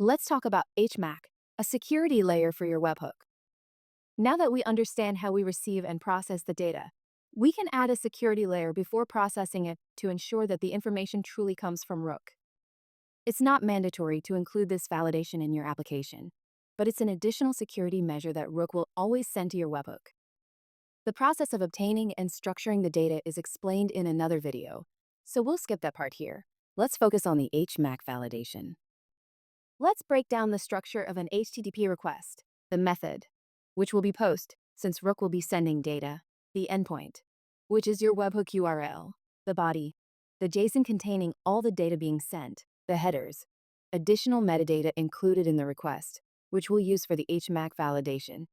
Let's talk about Hmac, a security layer for your webhook. Now that we understand how we receive and process the data, we can add a security layer before processing it to ensure that the information truly comes from Rook. It's not mandatory to include this validation in your application, but it's an additional security measure that Rook will always send to your webhook. The process of obtaining and structuring the data is explained in another video, so we'll skip that part here. Let's focus on the Hmac validation. Let's break down the structure of an HTTP request, the method, which will be post, since Rook will be sending data, the endpoint, which is your webhook URL, the body, the JSON containing all the data being sent, the headers, additional metadata included in the request, which we'll use for the Hmac validation.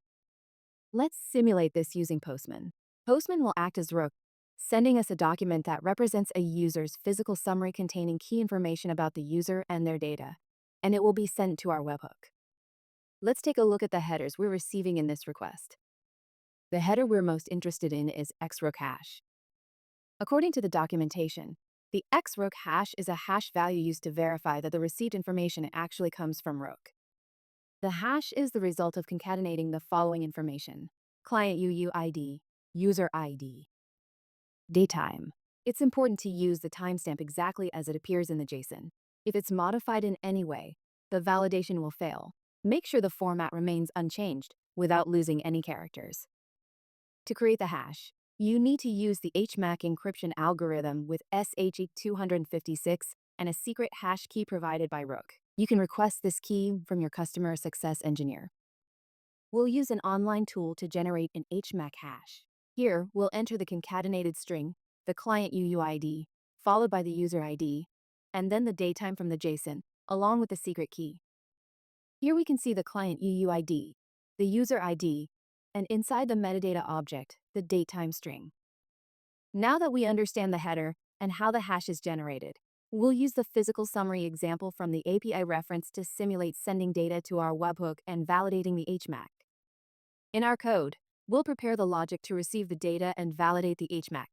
Let's simulate this using Postman. Postman will act as Rook, sending us a document that represents a user's physical summary containing key information about the user and their data, and it will be sent to our webhook. Let's take a look at the headers we're receiving in this request. The header we're most interested in is xrook hash. According to the documentation, the xrook hash is a hash value used to verify that the received information actually comes from Rook. The hash is the result of concatenating the following information: client UUID, user ID, datetime. It's important to use the timestamp exactly as it appears in the JSON. If it's modified in any way, the validation will fail. Make sure the format remains unchanged without losing any characters. To create the hash, you need to use the Hmac encryption algorithm with SHA-256 and a secret hash key provided by Rook. You can request this key from your customer success engineer. We'll use an online tool to generate an Hmac hash. Here, we'll enter the concatenated string, the client UUID, followed by the user ID, and then the datetime from the JSON, along with the secret key. Here we can see the client UUID, the user ID, and inside the metadata object, the datetime string. Now that we understand the header and how the hash is generated, we'll use the physical summary example from the API reference to simulate sending data to our webhook and validating the Hmac. In our code, we'll prepare the logic to receive the data and validate the Hmac.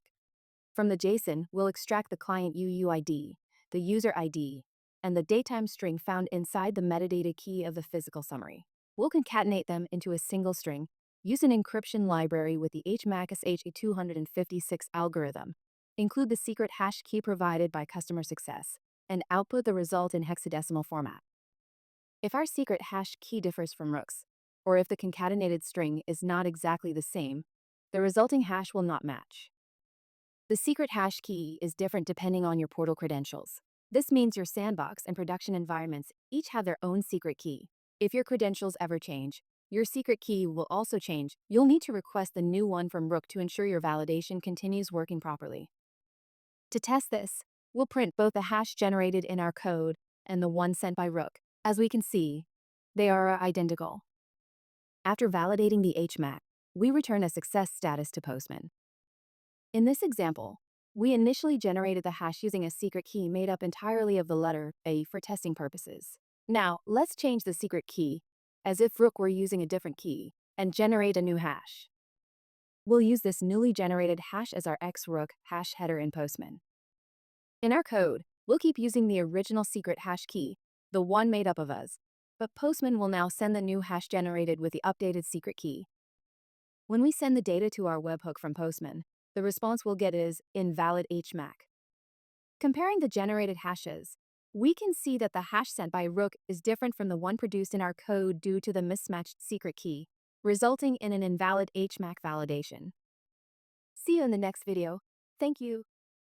From the JSON, we'll extract the client UUID, the user ID, and the datetime string found inside the metadata key of the physical summary. We'll concatenate them into a single string, use an encryption library with the Hmac SHA-256 algorithm, include the secret hash key provided by customer success, and output the result in hexadecimal format. If our secret hash key differs from Rook's, or if the concatenated string is not exactly the same, the resulting hash will not match. The secret hash key is different depending on your portal credentials. This means your sandbox and production environments each have their own secret key. If your credentials ever change, your secret key will also change. You'll need to request the new one from Rook to ensure your validation continues working properly. To test this, we'll print both the hash generated in our code and the one sent by Rook. As we can see, they are identical. After validating the Hmac, we return a success status to Postman. In this example, we initially generated the hash using a secret key made up entirely of the letter A for testing purposes. Now, let's change the secret key, as if Rook were using a different key, and generate a new hash. We'll use this newly generated hash as our xrook hash header in Postman. In our code, we'll keep using the original secret hash key, the one made up of us, but Postman will now send the new hash generated with the updated secret key. When we send the data to our webhook from Postman, the response we'll get is invalid Hmac. Comparing the generated hashes, we can see that the hash sent by Rook is different from the one produced in our code due to the mismatched secret key, resulting in an invalid Hmac validation. See you in the next video. Thank you.